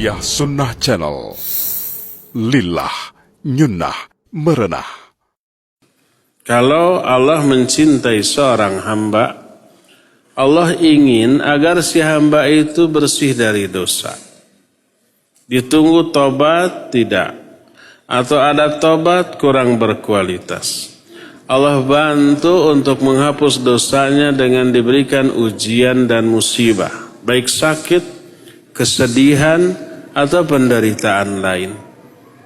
Muhammadiyah Sunnah Channel. Lillah, nyunnah, merenah. Kalau Allah mencintai seorang hamba, Allah ingin agar si hamba itu bersih dari dosa. Ditunggu tobat? Tidak. Atau ada tobat kurang berkualitas. Allah bantu untuk menghapus dosanya dengan diberikan ujian dan musibah, baik sakit, kesedihan, atau penderitaan lain.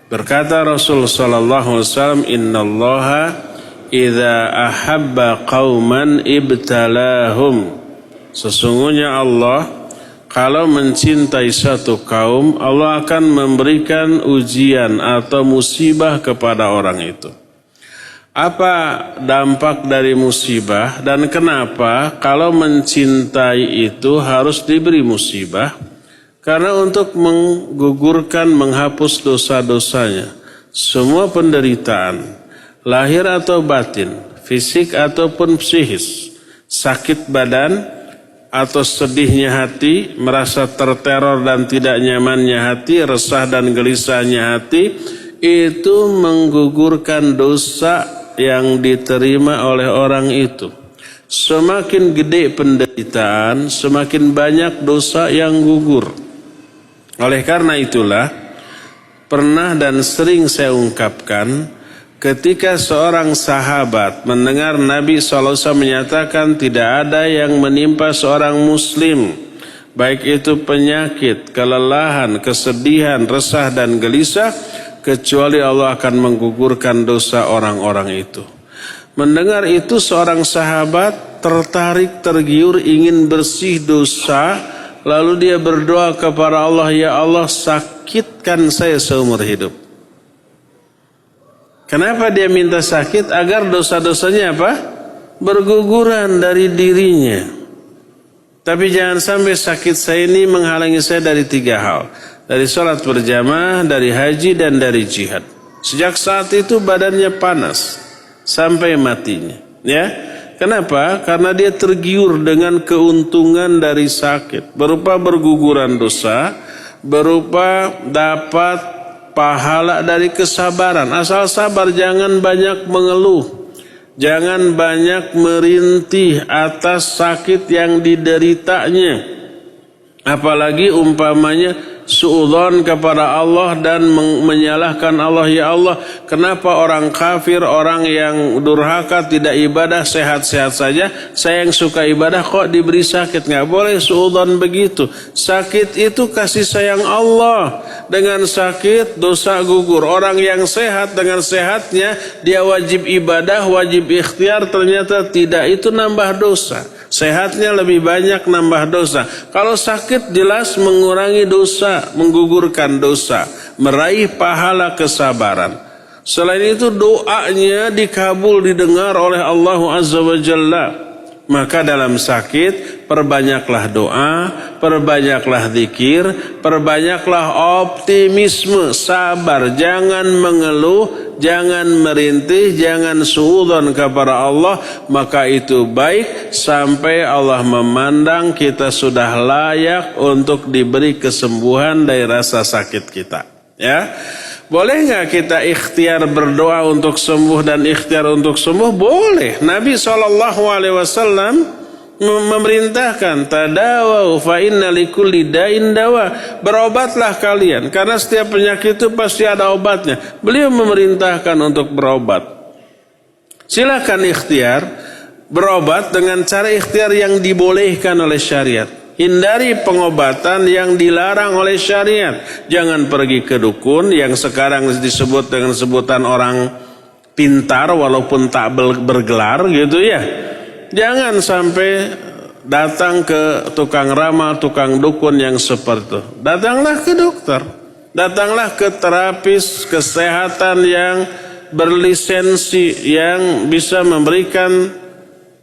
Berkata Rasul sallallahu alaihi wasallam, "Innallaha idza ahabba qauman ibtalahum." Sesungguhnya Allah kalau mencintai satu kaum, Allah akan memberikan ujian atau musibah kepada orang itu. Apa dampak dari musibah dan kenapa kalau mencintai itu harus diberi musibah? Karena untuk menggugurkan, menghapus dosa-dosanya. Semua penderitaan, lahir atau batin, fisik ataupun psikis, sakit badan, atau sedihnya hati, merasa terteror dan tidak nyamannya hati, resah dan gelisahnya hati, itu menggugurkan dosa yang diterima oleh orang itu. Semakin gede penderitaan, semakin banyak dosa yang gugur. Oleh karena itulah, pernah dan sering saya ungkapkan, ketika seorang sahabat mendengar Nabi SAW menyatakan tidak ada yang menimpa seorang muslim, baik itu penyakit, kelelahan, kesedihan, resah dan gelisah, kecuali Allah akan menggugurkan dosa orang-orang itu. Mendengar itu seorang sahabat tertarik, tergiur, ingin bersih dosa, lalu dia berdoa kepada Allah, "Ya Allah, sakitkan saya seumur hidup." Kenapa dia minta sakit? Agar dosa-dosanya apa? Berguguran dari dirinya. Tapi jangan sampai sakit saya ini menghalangi saya dari 3 hal. Dari sholat berjamaah, dari haji, dan dari jihad. Sejak saat itu badannya panas sampai matinya. Ya, kenapa? Karena dia tergiur dengan keuntungan dari sakit. Berupa berguguran dosa, berupa dapat pahala dari kesabaran. Asal sabar, jangan banyak mengeluh. Jangan banyak merintih atas sakit yang dideritanya. Apalagi umpamanya suudzon kepada Allah dan menyalahkan Allah. Ya Allah, kenapa orang kafir, orang yang durhaka tidak ibadah sehat-sehat saja, saya yang suka ibadah kok diberi sakit? Nggak boleh suudzon begitu. Sakit itu kasih sayang Allah. Dengan sakit dosa gugur. Orang yang sehat dengan sehatnya dia wajib ibadah, wajib ikhtiar, ternyata tidak, itu nambah dosa. Sehatnya lebih banyak nambah dosa. Kalau sakit jelas mengurangi dosa, menggugurkan dosa, meraih pahala kesabaran. Selain itu doanya dikabul, didengar oleh Allah Azza wa Jalla. Maka dalam sakit perbanyaklah doa, perbanyaklah zikir, perbanyaklah optimisme, sabar, jangan mengeluh, jangan merintih, jangan suudzon kepada Allah. Maka itu baik sampai Allah memandang kita sudah layak untuk diberi kesembuhan dari rasa sakit kita. Ya, boleh nggak kita ikhtiar berdoa untuk sembuh dan ikhtiar untuk sembuh? Boleh. Nabi SAW memerintahkan, tadawau fa inna likulli da'in dawa. Berobatlah kalian, karena setiap penyakit itu pasti ada obatnya. Beliau memerintahkan untuk berobat. Silakan ikhtiar berobat dengan cara ikhtiar yang dibolehkan oleh syariat. Hindari pengobatan yang dilarang oleh syariat. Jangan pergi ke dukun yang sekarang disebut dengan sebutan orang pintar walaupun tak bergelar gitu ya. Jangan sampai datang ke tukang ramal, tukang dukun yang seperti itu. Datanglah ke dokter. Datanglah ke terapis kesehatan yang berlisensi, yang bisa memberikan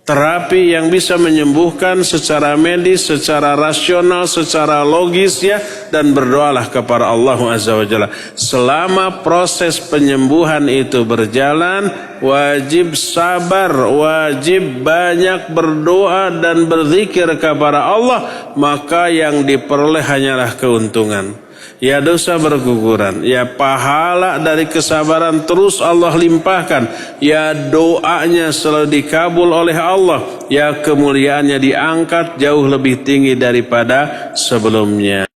terapi yang bisa menyembuhkan secara medis, secara rasional, secara logis ya, dan berdoalah kepada Allah Azza wa Jalla. Selama proses penyembuhan itu berjalan, wajib sabar, wajib banyak berdoa dan berzikir kepada Allah, maka yang diperoleh hanyalah keuntungan. Ya dosa berguguran, ya pahala dari kesabaran terus Allah limpahkan, ya doanya selalu dikabul oleh Allah, ya kemuliaannya diangkat jauh lebih tinggi daripada sebelumnya.